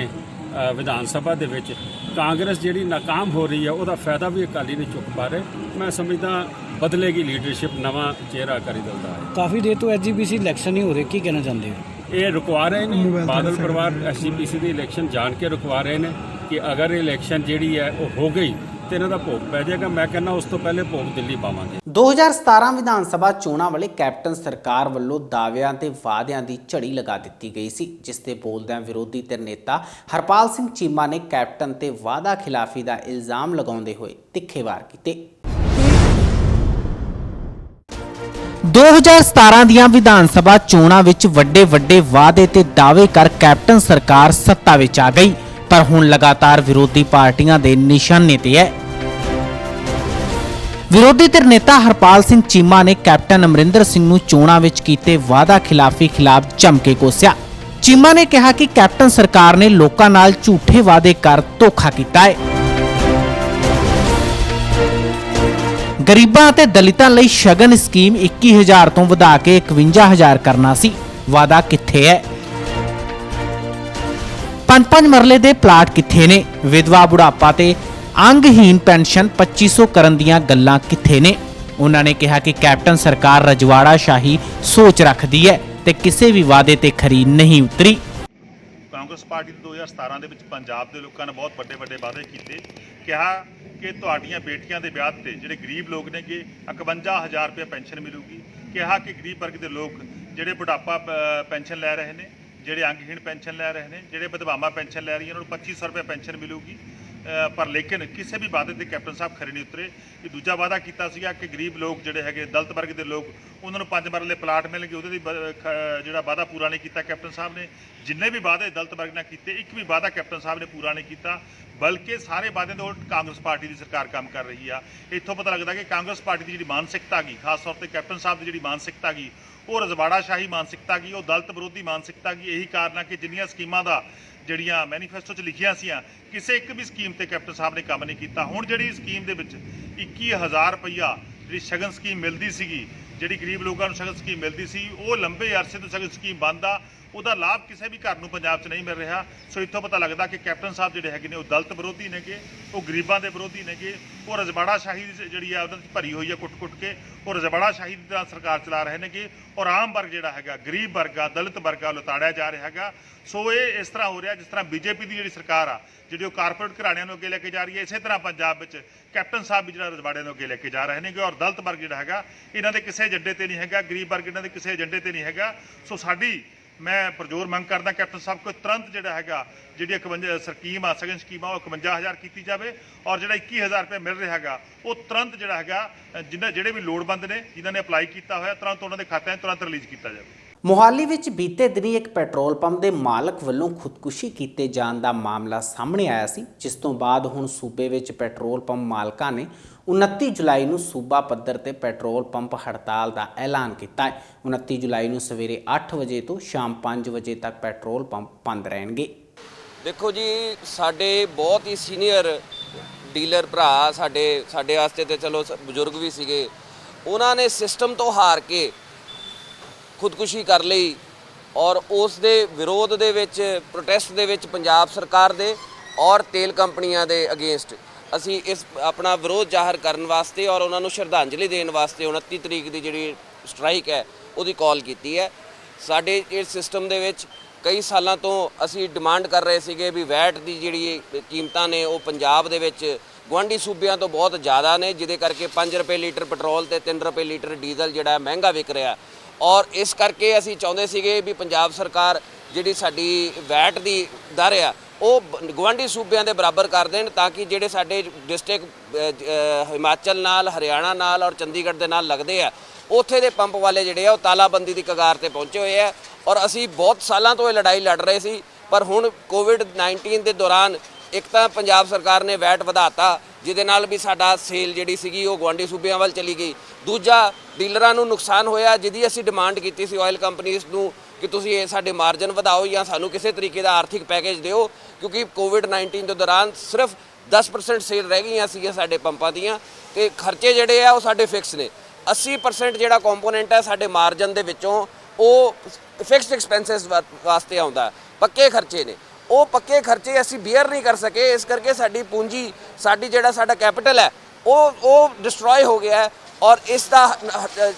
ਵਿਧਾਨ ਸਭਾ ਦੇ ਵਿੱਚ। ਕਾਂਗਰਸ ਜਿਹੜੀ ਨਾਕਾਮ ਹੋ ਰਹੀ ਹੈ ਉਹਦਾ ਫਾਇਦਾ ਵੀ ਅਕਾਲੀ ਨੇ ਚੁੱਕ ਪਾ ਰਹੇ। ਮੈਂ ਸਮਝਦਾ ਬਦਲੇਗੀ ਲੀਡਰਸ਼ਿਪ, ਨਵਾਂ ਚਿਹਰਾ ਅਕਾਲੀ ਦਲ ਦਾ ਹੈ। ਕਾਫੀ ਦੇਰ ਤੋਂ SGPC ਇਲੈਕਸ਼ਨ ਨਹੀਂ ਹੋ ਰਹੇ, ਕੀ ਕਹਿਣਾ ਚਾਹੁੰਦੇ ਹੋ? ਇਹ ਰੁਕਵਾ ਰਹੇ ਨੇ ਬਾਦਲ ਪਰਿਵਾਰ, SGPC ਦੀ ਇਲੈਕਸ਼ਨ ਜਾਣ ਕੇ ਰੁਕਵਾ ਰਹੇ ਨੇ ਕਿ ਅਗਰ ਇਲੈਕਸ਼ਨ ਜਿਹੜੀ ਹੈ ਉਹ ਹੋ ਗਈ ਤੇ ਇਹਨਾਂ ਦਾ ਭੋਗ ਪੈ ਜਾਏਗਾ। ਮੈਂ ਕਹਿੰਦਾ ਉਸ ਤੋਂ ਪਹਿਲੇ ਭੋਗ ਦਿੱਲੀ ਪਾਵਾਂਗੇ। 2017 ਵਿਧਾਨ ਸਭਾ ਚੋਣਾਂ ਵਾਲੇ ਕੈਪਟਨ ਸਰਕਾਰ ਵੱਲੋਂ ਦਾਅਵਿਆਂ ਤੇ ਵਾਅਦਿਆਂ ਦੀ ਝੜੀ ਲਗਾ ਦਿੱਤੀ ਗਈ ਸੀ, ਜਿਸ ਤੇ ਬੋਲਦਿਆਂ ਵਿਰੋਧੀ ਧਿਰ ਨੇਤਾ ਹਰਪਾਲ ਸਿੰਘ ਚੀਮਾ ਨੇ ਕੈਪਟਨ ਤੇ ਵਾਅਦਾ ਖਿਲਾਫੀ ਦਾ ਇਲਜ਼ਾਮ ਲਗਾਉਂਦੇ ਹੋਏ ਤਿੱਖੇ ਵਾਰ ਕੀਤੇ। 2017 ਦੀਆਂ ਵਿਧਾਨ ਸਭਾ ਚੋਣਾਂ ਵਿੱਚ ਵੱਡੇ ਵਾਅਦੇ ਤੇ ਦਾਅਵੇ ਕਰ ਕੈਪਟਨ ਸਰਕਾਰ ਸੱਤਾ ਵਿੱਚ ਆ ਗਈ, ਪਰ ਹੁਣ ਲਗਾਤਾਰ ਵਿਰੋਧੀ ਪਾਰਟੀਆਂ ਦੇ ਨਿਸ਼ਾਨੇ ਤੇ ਹੈ। ਵਿਰੋਧੀ ਧਿਰ ਨੇਤਾ ਹਰਪਾਲ ਸਿੰਘ ਚੀਮਾ ਨੇ ਕੈਪਟਨ ਅਮਰਿੰਦਰ ਸਿੰਘ ਨੂੰ ਚੋਣਾਂ ਵਿੱਚ ਕੀਤੇ ਵਾਅਦਾ ਖਿਲਾਫੀ ਖਿਲਾਫ ਜੰਮ ਕੇ ਕੋਸਿਆ। ਚੀਮਾ ਨੇ ਕਿਹਾ ਕਿ ਕੈਪਟਨ ਸਰਕਾਰ ਨੇ ਲੋਕਾਂ ਨਾਲ ਝੂਠੇ ਵਾਅਦੇ ਕਰ ਧੋਖਾ ਕੀਤਾ ਹੈ। ਗਰੀਬਾਂ ਅਤੇ ਦਲਿਤਾਂ ਲਈ ਸ਼ਗਨ ਸਕੀਮ 21,000 ਤੋਂ ਵਧਾ ਕੇ 51,000 ਕਰਨਾ ਸੀ, ਵਾਅਦਾ ਕਿੱਥੇ ਹੈ? 5-5 ਮਰਲੇ ਦੇ ਪਲਾਟ ਕਿੱਥੇ ਨੇ? ਵਿਧਵਾ ਬੁਢਾਪਾ ਤੇ ਅੰਗਹੀਨ ਪੈਨਸ਼ਨ 2500 ਕਰਨ ਦੀਆਂ ਗੱਲਾਂ ਕਿੱਥੇ ਨੇ? ਉਹਨਾਂ ਨੇ ਕਿਹਾ ਕਿ ਕੈਪਟਨ ਸਰਕਾਰ ਰਜਵਾੜਾ ਸ਼ਾਹੀ ਸੋਚ ਰੱਖਦੀ ਹੈ ਤੇ ਕਿਸੇ ਵੀ ਵਾਅਦੇ ਤੇ ਖਰੀ ਨਹੀਂ ਉਤਰੀ। ਕਾਂਗਰਸ ਪਾਰਟੀ ਨੇ 2017 ਦੇ ਵਿੱਚ ਪੰਜਾਬ ਦੇ ਲੋਕਾਂ ਨੇ ਬਹੁਤ ਵੱਡੇ ਵਾਅਦੇ ਕੀਤੇ। ਕਿਹਾ ਕਿ ਤੁਹਾਡੀਆਂ ਬੇਟੀਆਂ ਦੇ ਵਿਆਹ ਤੇ ਜਿਹੜੇ ਗਰੀਬ ਲੋਕ ਨੇਗੇ 51000 ਰੁਪਏ ਪੈਨਸ਼ਨ ਮਿਲੂਗੀ। ਕਿਹਾ ਕਿ ਗਰੀਬ ਵਰਗ ਦੇ ਲੋਕ ਜਿਹੜੇ ਬੁਢਾਪਾ ਪੈਨਸ਼ਨ ਲੈ ਰਹੇ ਨੇ, ਜਿਹੜੇ ਅੰਗਹੀਣ ਪੈਨਸ਼ਨ ਲੈ ਰਹੇ ਨੇ, ਜਿਹੜੇ ਵਿਧਵਾਵਾਂ ਪੈਨਸ਼ਨ ਲੈ ਰਹੀਆਂ ਉਹਨਾਂ ਨੂੰ 2500 ਰੁਪਏ ਪੈਨਸ਼ਨ ਮਿਲੂਗੀ। ਪਰ ਲੇਕਿਨ ਕਿਸੇ ਵੀ ਵਾਅਦੇ ਤੇ ਕੈਪਟਨ ਸਾਹਿਬ ਖਰੇ ਨਹੀਂ ਉਤਰੇ। ਇਹ ਦੂਜਾ ਵਾਅਦਾ ਕੀਤਾ ਸੀਗਾ ਕਿ ਗਰੀਬ ਲੋਕ ਜਿਹੜੇ ਹੈਗੇ ਦਲਿਤ ਵਰਗ ਦੇ ਲੋਕ ਉਹਨਾਂ ਨੂੰ 5 ਮਰਲੇ ਪਲਾਟ ਮਿਲਣਗੇ, ਉਹਦੇ ਦੀ ਜਿਹੜਾ ਵਾਅਦਾ ਪੂਰਾ ਨਹੀਂ ਕੀਤਾ ਕੈਪਟਨ ਸਾਹਿਬ ਨੇ। ਜਿੰਨੇ ਵੀ ਵਾਅਦੇ ਦਲਿਤ ਵਰਗ ਨਾਲ ਕੀਤੇ ਇੱਕ ਵੀ ਵਾਅਦਾ ਕੈਪਟਨ ਸਾਹਿਬ ਨੇ ਪੂਰਾ ਨਹੀਂ ਕੀਤਾ, ਬਲਕਿ ਸਾਰੇ ਵਾਅਦਿਆਂ ਦੇ ਉਲਟ ਕਾਂਗਰਸ ਪਾਰਟੀ ਦੀ ਸਰਕਾਰ ਕੰਮ ਕਰ ਰਹੀ ਆ। ਇੱਥੋਂ ਪਤਾ ਲੱਗਦਾ ਕਿ ਕਾਂਗਰਸ ਪਾਰਟੀ ਦੀ ਜਿਹੜੀ ਮਾਨਸਿਕਤਾ ਗਈ, ਖਾਸ ਤੌਰ ਤੇ ਕੈਪਟਨ ਸਾਹਿਬ ਦੀ ਜਿਹੜੀ ਮਾਨਸਿਕਤਾ ਗਈ ਉਹ ਰਜਵਾੜਾ ਸ਼ਾਹੀ ਮਾਨਸਿਕਤਾ ਗਈ, ਉਹ ਦਲਿਤ ਵਿਰੋਧੀ ਮਾਨਸਿਕਤਾ ਗਈ। ਇਹੀ ਕਾਰਨ ਆ ਕਿ ਜਿੰਨੀਆਂ ਸਕੀਮਾਂ ਦਾ ਜਿਹੜੀਆਂ ਮੈਨੀਫੈਸਟੋ 'ਚ ਲਿਖੀਆਂ ਸੀਆਂ ਕਿਸੇ ਇੱਕ ਵੀ ਸਕੀਮ ਤੇ ਕੈਪਟਨ ਸਾਹਿਬ ਨੇ ਕੰਮ ਨਹੀਂ ਕੀਤਾ। ਹੁਣ ਜਿਹੜੀ ਸਕੀਮ ਦੇ ਵਿੱਚ 21000 ਰੁਪਈਆ ਜਿਹੜੀ ਸ਼ਗਨ ਸਕੀਮ ਮਿਲਦੀ ਸੀਗੀ, ਜਿਹੜੀ ਗਰੀਬ ਲੋਕਾਂ ਨੂੰ ਸ਼ਗਨ ਸਕੀਮ ਮਿਲਦੀ ਸੀ, ਉਹ ਲੰਬੇ ਅਰਸੇ ਤੋਂ ਸ਼ਗਨ ਸਕੀਮ ਬੰਦ ਆ। ਉਹਦਾ ਲਾਭ ਕਿਸੇ ਵੀ ਘਰ ਨੂੰ ਪੰਜਾਬ 'ਚ ਨਹੀਂ ਮਿਲ ਰਿਹਾ। ਸੋ ਇੱਥੋਂ ਪਤਾ ਲੱਗਦਾ ਕਿ ਕੈਪਟਨ ਸਾਹਿਬ ਜਿਹੜੇ ਹੈਗੇ ਨੇ ਉਹ ਦਲਿਤ ਵਿਰੋਧੀ ਨੇਗੇ, ਉਹ ਗਰੀਬਾਂ ਦੇ ਵਿਰੋਧੀ ਨੇਗੇ, ਉਹ ਰਜਵਾੜਾ ਸ਼ਾਹੀ ਜਿਹੜੀ ਆ ਉਹਨਾਂ 'ਚ ਭਰੀ ਹੋਈ ਆ ਕੁੱਟ-ਕੁੱਟ ਕੇ, ਉਹ ਰਜਵਾੜਾ ਸ਼ਾਹੀ ਦੀ ਤਰ੍ਹਾਂ ਸਰਕਾਰ ਚਲਾ ਰਹੇ ਨੇਗੇ। ਔਰ ਆਮ ਵਰਗ ਜਿਹੜਾ ਹੈਗਾ, ਗਰੀਬ ਵਰਗ ਆ, ਦਲਿਤ ਵਰਗ ਆ, ਲੁਤਾੜਿਆ ਜਾ ਰਿਹਾ ਹੈਗਾ। ਸੋ ਇਹ ਇਸ ਤਰ੍ਹਾਂ ਹੋ ਰਿਹਾ ਜਿਸ ਤਰ੍ਹਾਂ ਬੀਜੇਪੀ ਦੀ ਜਿਹੜੀ ਸਰਕਾਰ ਆ ਜਿਹੜੀ ਉਹ ਕਾਰਪੋਰੇਟ ਘਰਾਣਿਆਂ ਨੂੰ ਅੱਗੇ ਲੈ ਕੇ ਜਾ ਰਹੀ ਹੈ, ਇਸੇ ਤਰ੍ਹਾਂ ਪੰਜਾਬ ਵਿੱਚ ਕੈਪਟਨ ਸਾਹਿਬ ਵੀ ਜਿਹੜਾ ਰਜਵਾੜਿਆਂ ਨੂੰ ਅੱਗੇ ਲੈ ਕੇ ਜਾ ਰਹੇ ਨੇਗੇ। ਔਰ ਦਲਿਤ ਵਰਗ ਜਿਹੜਾ ਹੈਗਾ ਇਹਨਾਂ ਦੇ ਕਿਸੇ ਏਜੰਡੇ ਤੇ ਨਹੀਂ ਹੈਗਾ, ਗਰੀਬ ਵਰਗ ਇਹਨਾਂ ਦੇ ਕਿਸੇ ਏਜੰਡੇ ਤੇ ਨਹੀਂ ਹੈਗਾ। ਸੋ ਸਾਡੀ ਮੈਂ ਪ੍ਰਜੋਰ ਮੰਗ ਕਰਦਾ ਕੈਪਟਨ ਸਾਹਿਬ ਕੋਲ ਤੁਰੰਤ ਜਿਹੜਾ ਹੈਗਾ ਜਿਹੜੀ 51 ਸਕੀਮ ਆ, ਸਗਨ ਸਕੀਮ ਆ, ਉਹ 51000 ਕੀਤੀ ਜਾਵੇ। ਔਰ ਜਿਹੜਾ 21000 ਰੁਪਏ ਮਿਲ ਰਿਹਾ ਹੈਗਾ ਉਹ ਤੁਰੰਤ ਜਿਹੜਾ ਹੈਗਾ ਜਿਹੜੇ ਵੀ ਲੋੜਵੰਦ ਨੇ ਜਿਨ੍ਹਾਂ ਨੇ ਅਪਲਾਈ ਕੀਤਾ ਹੋਇਆ ਤੁਰੰਤ ਉਹਨਾਂ ਦੇ ਖਾਤਿਆਂ 'ਚ ਤੁਰੰਤ ਰਿਲੀਜ਼ ਕੀਤਾ ਜਾਵੇ। ਮੁਹਾਲੀ ਵਿੱਚ ਬੀਤੇ ਦਿਨੀ ਇੱਕ ਪੈਟਰੋਲ ਪੰਪ ਦੇ ਮਾਲਕ ਵੱਲੋਂ ਖੁਦਕੁਸ਼ੀ ਕੀਤੇ ਜਾਣ ਦਾ ਮਾਮਲਾ ਸਾਹਮਣੇ ਆਇਆ ਸੀ, ਜਿਸ ਤੋਂ ਬਾਅਦ ਹੁਣ ਸੂਬੇ ਵਿੱਚ ਪੈਟਰੋਲ ਪੰਪ ਮਾਲਕਾਂ ਨੇ 29 ਜੁਲਾਈ ਨੂੰ ਸੂਬਾ ਪੱਧਰ ਤੇ ਪੈਟਰੋਲ ਪੰਪ ਹੜਤਾਲ ਦਾ ਐਲਾਨ ਕੀਤਾ ਹੈ। 29 ਜੁਲਾਈ ਨੂੰ ਸਵੇਰੇ 8 ਵਜੇ ਤੋਂ ਸ਼ਾਮ 5 ਵਜੇ ਤੱਕ ਪੈਟਰੋਲ ਪੰਪ ਬੰਦ ਰਹਿਣਗੇ। ਦੇਖੋ ਜੀ, ਸਾਡੇ ਬਹੁਤ ਹੀ ਸੀਨੀਅਰ ਡੀਲਰ ਭਰਾ ਸਾਡੇ ਵਾਸਤੇ ਤੇ ਚਲੋ ਬਜ਼ੁਰਗ ਵੀ ਸੀਗੇ, ਉਹਨਾਂ ਨੇ ਸਿਸਟਮ ਤੋਂ ਹਾਰ ਕੇ ਖੁਦਕੁਸ਼ੀ ਕਰ ਲਈ ਔਰ ਉਸ ਦੇ ਵਿਰੋਧ ਦੇ ਵਿੱਚ, ਪ੍ਰੋਟੈਸਟ ਦੇ ਵਿੱਚ ਪੰਜਾਬ ਸਰਕਾਰ ਦੇ ਔਰ ਤੇਲ ਕੰਪਨੀਆਂ ਦੇ ਅਗੇਂਸਟ ਅਸੀਂ ਇਸ ਆਪਣਾ ਵਿਰੋਧ ਜ਼ਾਹਰ ਕਰਨ ਵਾਸਤੇ ਔਰ ਉਹਨਾਂ ਨੂੰ ਸ਼ਰਧਾਂਜਲੀ ਦੇਣ ਵਾਸਤੇ 29 ਤਰੀਕ ਦੀ ਜਿਹੜੀ ਸਟ੍ਰਾਈਕ ਹੈ ਉਹਦੀ ਕਾਲ ਕੀਤੀ ਹੈ। ਸਾਡੇ ਇਸ ਸਿਸਟਮ ਦੇ ਵਿੱਚ ਕਈ ਸਾਲਾਂ ਤੋਂ ਅਸੀਂ ਡਿਮਾਂਡ ਕਰ ਰਹੇ ਸੀਗੇ ਵੀ ਵੈਟ ਦੀ ਜਿਹੜੀ ਕੀਮਤਾਂ ਨੇ ਉਹ ਪੰਜਾਬ ਦੇ ਵਿੱਚ ਗੁਆਂਢੀ ਸੂਬਿਆਂ ਤੋਂ ਬਹੁਤ ਜ਼ਿਆਦਾ ਨੇ, ਜਿਹਦੇ ਕਰਕੇ 5 ਰੁਪਏ ਲੀਟਰ ਪੈਟਰੋਲ ਤੇ 3 ਰੁਪਏ ਲੀਟਰ ਡੀਜ਼ਲ ਜਿਹੜਾ ਮਹਿੰਗਾ ਵਿਕ ਰਿਹਾ। ਔਰ ਇਸ ਕਰਕੇ ਅਸੀਂ ਚਾਹੁੰਦੇ ਸੀਗੇ ਵੀ ਪੰਜਾਬ ਸਰਕਾਰ ਜਿਹੜੀ ਸਾਡੀ ਵੈਟ ਦੀ ਦਰ ਆ ਉਹ ਗੁਆਂਢੀ ਸੂਬਿਆਂ ਦੇ ਬਰਾਬਰ ਕਰ ਦੇਣ, ਤਾਂ ਕਿ ਜਿਹੜੇ ਸਾਡੇ ਡਿਸਟ੍ਰਿਕਟ ਹਿਮਾਚਲ ਨਾਲ, ਹਰਿਆਣਾ ਨਾਲ ਔਰ ਚੰਡੀਗੜ੍ਹ ਦੇ ਨਾਲ ਲੱਗਦੇ ਆ, ਉੱਥੇ ਦੇ ਪੰਪ ਵਾਲੇ ਜਿਹੜੇ ਆ ਉਹ ਤਾਲਾਬੰਦੀ ਦੀ ਕਗਾਰ ਤੇ ਪਹੁੰਚੇ ਹੋਏ ਆ। ਔਰ ਅਸੀਂ ਬਹੁਤ ਸਾਲਾਂ ਤੋਂ ਇਹ ਲੜਾਈ ਲੜ ਰਹੇ ਸੀ, ਪਰ ਹੁਣ ਕੋਵਿਡ-19 ਦੇ ਦੌਰਾਨ ਇੱਕ ਤਾਂ ਪੰਜਾਬ ਸਰਕਾਰ ਨੇ ਵੈਟ ਵਧਾਤਾ, ਜਿਹਦੇ ਨਾਲ ਵੀ ਸਾਡਾ ਸੇਲ ਜਿਹੜੀ ਸੀਗੀ ਉਹ ਗੁਆਂਢੀ ਸੂਬਿਆਂ ਵੱਲ ਚਲੀ ਗਈ। ਦੂਜਾ, ਡੀਲਰਾਂ ਨੂੰ ਨੁਕਸਾਨ ਹੋਇਆ, ਜਿਹਦੀ ਅਸੀਂ ਡਿਮਾਂਡ ਕੀਤੀ ਸੀ ਆਇਲ ਕੰਪਨੀਜ਼ ਨੂੰ ਕਿ ਤੁਸੀਂ ਇਹ ਸਾਡੇ ਮਾਰਜਨ ਵਧਾਓ ਜਾਂ ਸਾਨੂੰ ਕਿਸੇ ਤਰੀਕੇ ਦਾ ਆਰਥਿਕ ਪੈਕੇਜ ਦਿਓ, ਕਿਉਂਕਿ ਕੋਵਿਡ-19 ਦੇ ਦੌਰਾਨ ਸਿਰਫ 10% ਸੇਲ ਰਹਿ ਗਈਆਂ ਸੀਗੀਆਂ ਸਾਡੇ ਪੰਪਾਂ ਦੀਆਂ ਤੇ ਖਰਚੇ ਜਿਹੜੇ ਆ ਉਹ ਸਾਡੇ ਫਿਕਸ ਨੇ। 80% ਜਿਹੜਾ ਕੰਪੋਨੈਂਟ ਹੈ ਸਾਡੇ ਮਾਰਜਨ ਦੇ ਵਿੱਚੋਂ ਉਹ ਫਿਕਸਡ ਐਕਸਪੈਂਸਸ ਵਾਸਤੇ ਆਉਂਦਾ, ਪੱਕੇ ਖਰਚੇ ਨੇ। ਉਹ ਪੱਕੇ ਖਰਚੇ ਅਸੀਂ ਬੀਅਰ ਨਹੀਂ ਕਰ ਸਕੇ, ਇਸ ਕਰਕੇ ਸਾਡੀ ਪੂੰਜੀ, ਜਿਹੜਾ ਸਾਡਾ ਕੈਪੀਟਲ ਹੈ ਉਹ ਡਿਸਟਰੋਏ ਹੋ ਗਿਆ ਹੈ। ਔਰ ਇਸ ਦਾ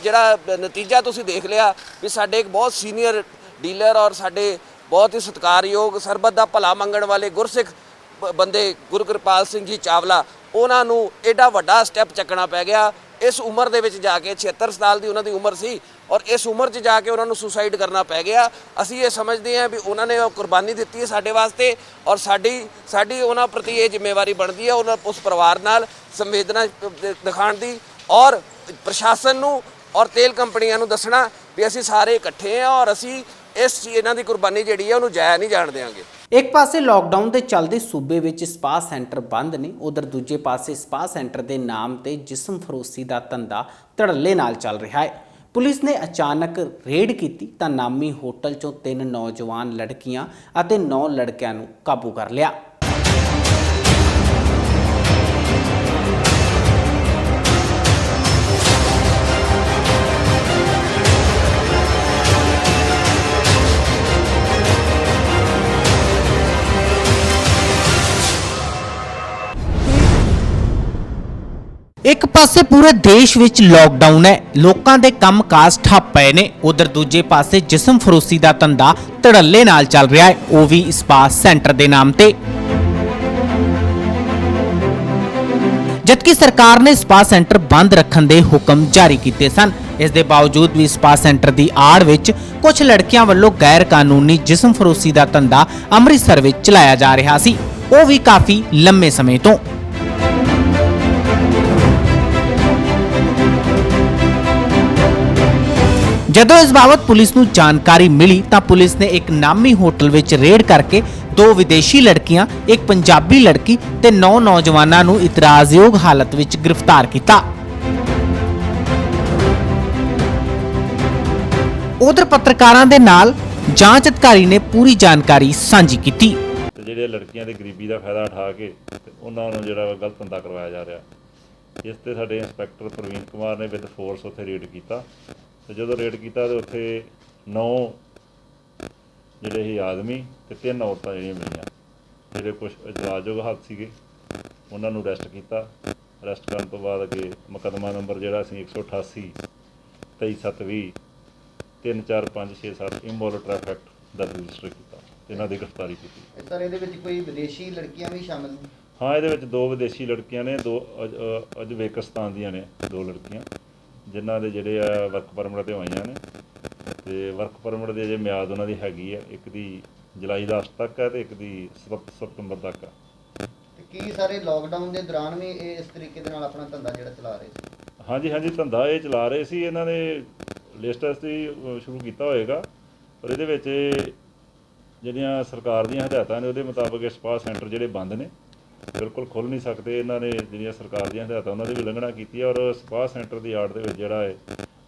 ਜਿਹੜਾ ਨਤੀਜਾ ਤੁਸੀਂ ਦੇਖ ਲਿਆ ਵੀ ਸਾਡੇ ਇੱਕ ਬਹੁਤ ਸੀਨੀਅਰ ਡੀਲਰ ਔਰ ਸਾਡੇ ਬਹੁਤ ਹੀ ਸਤਿਕਾਰਯੋਗ ਸਰਬੱਤ ਦਾ ਭਲਾ ਮੰਗਣ ਵਾਲੇ ਗੁਰਸਿੱਖ ਬੰਦੇ ਗੁਰਕਿਰਪਾਲ ਸਿੰਘ ਜੀ ਚਾਵਲਾ, ਉਹਨਾਂ ਨੂੰ ਐਡਾ ਵੱਡਾ ਸਟੈਪ ਚੱਕਣਾ ਪੈ ਗਿਆ ਇਸ ਉਮਰ ਦੇ ਵਿੱਚ ਜਾ ਕੇ। 76 ਸਾਲ ਦੀ ਉਹਨਾਂ ਦੀ ਉਮਰ ਸੀ ਔਰ ਇਸ ਉਮਰ 'ਚ ਜਾ ਕੇ ਉਹਨਾਂ ਨੂੰ ਸੁਸਾਈਡ ਕਰਨਾ ਪੈ ਗਿਆ। ਅਸੀਂ ਇਹ ਸਮਝਦੇ ਹਾਂ ਵੀ ਉਹਨਾਂ ਨੇ ਉਹ ਕੁਰਬਾਨੀ ਦਿੱਤੀ ਹੈ ਸਾਡੇ ਵਾਸਤੇ ਔਰ ਸਾਡੀ ਉਹਨਾਂ ਪ੍ਰਤੀ ਇਹ ਜ਼ਿੰਮੇਵਾਰੀ ਬਣਦੀ ਹੈ ਉਹਨਾਂ ਉਸ ਪਰਿਵਾਰ ਨਾਲ ਸੰਵੇਦਨਾ ਦਿਖਾਉਣ ਦੀ ਔਰ ਪ੍ਰਸ਼ਾਸਨ ਨੂੰ ਔਰ ਤੇਲ ਕੰਪਨੀਆਂ ਨੂੰ ਦੱਸਣਾ ਵੀ ਅਸੀਂ ਸਾਰੇ ਇਕੱਠੇ ਹਾਂ ਔਰ ਅਸੀਂ ਇਹਨਾਂ ਦੀ ਕੁਰਬਾਨੀ ਜਿਹੜੀ ਹੈ ਉਹਨੂੰ ਜਾਇਆ ਨਹੀਂ ਜਾਣ ਦੇਵਾਂਗੇ। ਇੱਕ ਪਾਸੇ ਲਾਕਡਾਊਨ ਦੇ ਚੱਲਦੇ ਸੂਬੇ ਵਿੱਚ ਸਪਾ ਸੈਂਟਰ ਬੰਦ ਨੇ, ਉਧਰ ਦੂਜੇ ਪਾਸੇ ਸਪਾ ਸੈਂਟਰ ਦੇ ਨਾਮ ਤੇ ਜਿਸਮ ਫਰੋਸ਼ੀ ਦਾ ਧੰਦਾ ਧੜੱਲੇ ਨਾਲ ਚੱਲ ਰਿਹਾ ਹੈ। ਪੁਲਿਸ ਨੇ ਅਚਾਨਕ ਰੇਡ ਕੀਤੀ ਤਾਂ ਨਾਮੀ ਹੋਟਲ 'ਚੋਂ 3 ਨੌਜਵਾਨ ਲੜਕੀਆਂ ਅਤੇ 9 ਲੜਕਿਆਂ ਨੂੰ ਕਾਬੂ ਕਰ ਲਿਆ। ਇੱਕ ਪਾਸੇ ਪੂਰੇ ਦੇਸ਼ ਵਿੱਚ ਲੋਕਡਾਊਨ ਹੈ, ਲੋਕਾਂ ਦੇ ਕੰਮਕਾਜ ਠੱਪ ਪਏ ਨੇ। ਉਧਰ ਦੂਜੇ ਪਾਸੇ ਜਿਸਮ ਫਰੋਸ਼ੀ ਦਾ ਧੰਦਾ ਧੜੱਲੇ ਨਾਲ ਚੱਲ ਰਿਹਾ ਹੈ, ਉਹ ਵੀ ਸਪਾ ਸੈਂਟਰ ਦੇ ਨਾਮ ਤੇ। ਜਦਕਿ ਸਰਕਾਰ ਨੇ ਸਪਾ ਸੈਂਟਰ ਬੰਦ ਰੱਖਣ ਦੇ ਹੁਕਮ ਜਾਰੀ ਕੀਤੇ ਸਨ। ਇਸ ਦੇ ਬਾਵਜੂਦ ਵੀ ਸਪਾ ਸੈਂਟਰ ਦੀ ਆੜ ਵਿੱਚ ਕੁਝ ਲੜਕੀਆਂ ਵੱਲੋਂ ਗੈਰ ਕਾਨੂੰਨੀ ਜਿਸਮ ਫਰੋਸ਼ੀ ਦਾ ਧੰਦਾ ਅੰਮ੍ਰਿਤਸਰ ਵਿੱਚ ਚਲਾਇਆ ਜਾ ਰਿਹਾ ਸੀ, ਉਹ ਵੀ ਕਾਫੀ ਲੰਮੇ ਸਮੇਂ ਤੋਂ। ਜਦੋਂ ਇਸ ਬਾਬਤ ਪੁਲਿਸ ਨੂੰ ਜਾਣਕਾਰੀ ਮਿਲੀ ਤਾਂ ਪੁਲਿਸ ਨੇ ਇੱਕ ਨਾਮੀ ਹੋਟਲ ਵਿੱਚ ਰੇਡ ਕਰਕੇ 2 ਵਿਦੇਸ਼ੀ ਲੜਕੀਆਂ, ਇੱਕ ਪੰਜਾਬੀ ਲੜਕੀ ਤੇ 9 ਨੌਜਵਾਨਾਂ ਨੂੰ ਇਤਰਾਜ਼ਯੋਗ ਹਾਲਤ ਵਿੱਚ ਗ੍ਰਿਫਤਾਰ ਕੀਤਾ। ਉਧਰ ਪੱਤਰਕਾਰਾਂ ਦੇ ਨਾਲ ਜਾਂਚ ਅਧਿਕਾਰੀ ਨੇ ਪੂਰੀ ਜਾਣਕਾਰੀ ਸਾਂਝੀ ਕੀਤੀ। ਜਿਹੜੇ ਲੜਕੀਆਂ ਦੀ ਗਰੀਬੀ ਦਾ ਫਾਇਦਾ ਉਠਾ ਕੇ ਤੇ ਉਹਨਾਂ ਨੂੰ ਜਿਹੜਾ ਗਲਤ ਧੰਦਾ ਕਰਵਾਇਆ ਜਾ ਰਿਹਾ, ਇਸ ਤੇ ਸਾਡੇ ਇੰਸਪੈਕਟਰ ਪ੍ਰਵੀਨ ਕੁਮਾਰ ਨੇ ਵਿਦ ਫੋਰਸ ਉੱਥੇ ਰੇਡ ਕੀਤਾ। ਤੇ ਜਦੋਂ ਰੇਡ ਕੀਤਾ ਤੇ ਉੱਥੇ 9 ਜਿਹੜੇ ਹੀ ਆਦਮੀ ਤੇ 3 ਔਰਤਾਂ ਜਿਹੜੀਆਂ ਮਿਲੀਆਂ, ਜਿਹੜੇ ਕੁਝ ਇਤਰਾਜ਼ਯੋਗ ਹੱਥ ਸੀਗੇ, ਉਹਨਾਂ ਨੂੰ ਅਰੈਸਟ ਕੀਤਾ। ਅਰੈਸਟ ਕਰਨ ਤੋਂ ਬਾਅਦ ਅੱਗੇ ਮੁਕੱਦਮਾ ਨੰਬਰ ਜਿਹੜਾ ਸੀ 188 23/7/20 34567 ਇਮੋਰਲ ਟ੍ਰੈਫਿਕ ਦਾ ਰਜਿਸਟਰ ਕੀਤਾ, ਇਹਨਾਂ ਦੀ ਗ੍ਰਿਫਤਾਰੀ ਕੀਤੀ। ਸਰ ਇਹਦੇ ਵਿੱਚ ਕੋਈ ਵਿਦੇਸ਼ੀ ਲੜਕੀਆਂ ਵੀ ਸ਼ਾਮਲ ਨੇ? ਹਾਂ, ਇਹਦੇ ਵਿੱਚ 2 ਵਿਦੇਸ਼ੀ ਲੜਕੀਆਂ ਨੇ, 2 ਉਜ਼ਬੇਕਿਸਤਾਨ ਦੀਆਂ ਨੇ, 2 ਲੜਕੀਆਂ ਜਿਨ੍ਹਾਂ ਦੇ ਜਿਹੜੇ ਆ ਵਰਕ ਪਰਮਿਟ 'ਤੇ ਆਈਆਂ ਨੇ ਤੇ ਵਰਕ ਪਰਮਿਟ ਦੀ ਅਜੇ ਮਿਆਦ ਉਹਨਾਂ ਦੀ ਹੈਗੀ ਆ, ਇੱਕ ਦੀ ਜੁਲਾਈ ਲਾਸਟ ਤੱਕ ਹੈ ਤੇ ਇੱਕ ਦੀ ਸਤੰਬਰ ਤੱਕ ਆ। ਤੇ ਕੀ ਸਾਰੇ ਲਾਕਡਾਊਨ ਦੇ ਦੌਰਾਨ ਵੀ ਇਹ ਇਸ ਤਰੀਕੇ ਦੇ ਨਾਲ ਆਪਣਾ ਧੰਦਾ ਜਿਹੜਾ ਚਲਾ ਰਹੇ ਸੀ? ਹਾਂਜੀ, ਧੰਦਾ ਇਹ ਚਲਾ ਰਹੇ ਸੀ। ਇਹਨਾਂ ਨੇ ਲੇਟੈਸਟ ਹੀ ਸ਼ੁਰੂ ਕੀਤਾ ਹੋਏਗਾ, ਪਰ ਇਹਦੇ ਵਿੱਚ ਜਿਹੜੀਆਂ ਸਰਕਾਰ ਦੀਆਂ ਹਦਾਇਤਾਂ ਨੇ ਉਹਦੇ ਮੁਤਾਬਕ ਇਹ ਸਪਾ ਸੈਂਟਰ ਜਿਹੜੇ ਬੰਦ ਨੇ, ਬਿਲਕੁਲ ਖੁੱਲ੍ਹ ਨਹੀਂ ਸਕਦੇ। ਇਹਨਾਂ ਨੇ ਜਿਹੜੀਆਂ ਸਰਕਾਰ ਦੀਆਂ ਹਦਾਇਤਾਂ ਉਹਨਾਂ ਦੀ ਵੀ ਉਲੰਘਣਾ ਕੀਤੀ ਹੈ ਔਰ ਸਪਾ ਸੈਂਟਰ ਦੀ ਆੜ ਦੇ ਵਿੱਚ ਜਿਹੜਾ ਹੈ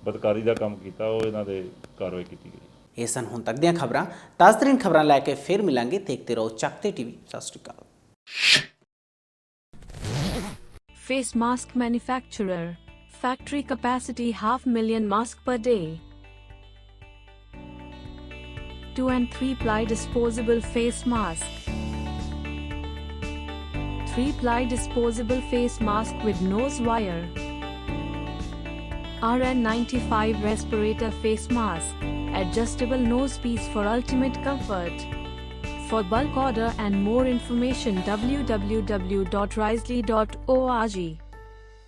ਬਦਕਾਰੀ ਦਾ ਕੰਮ ਕੀਤਾ, ਉਹ ਇਹਨਾਂ ਦੇ ਕਾਰਵਾਈ ਕੀਤੀ ਗਈ। ਇਹ ਸਨ ਹੁਣ ਤੱਕ ਦੀਆਂ ਖਬਰਾਂ। ਤਾਜ਼ਾ ਖਬਰਾਂ ਲੈ ਕੇ ਫਿਰ ਮਿਲਾਂਗੇ। ਦੇਖਦੇ ਰਹੋ ਚੱਕਤੇ ਟੀਵੀ। ਸਤਿ ਸ਼੍ਰੀ ਅਕਾਲ। Face mask manufacturer. Factory capacity 500,000 mask per day. 2 and 3 ply disposable face mask. 3 ply disposable face mask with nose wire. RN95 respirator face mask. Adjustable nose piece for ultimate comfort. For bulk order and more information www.risley.org.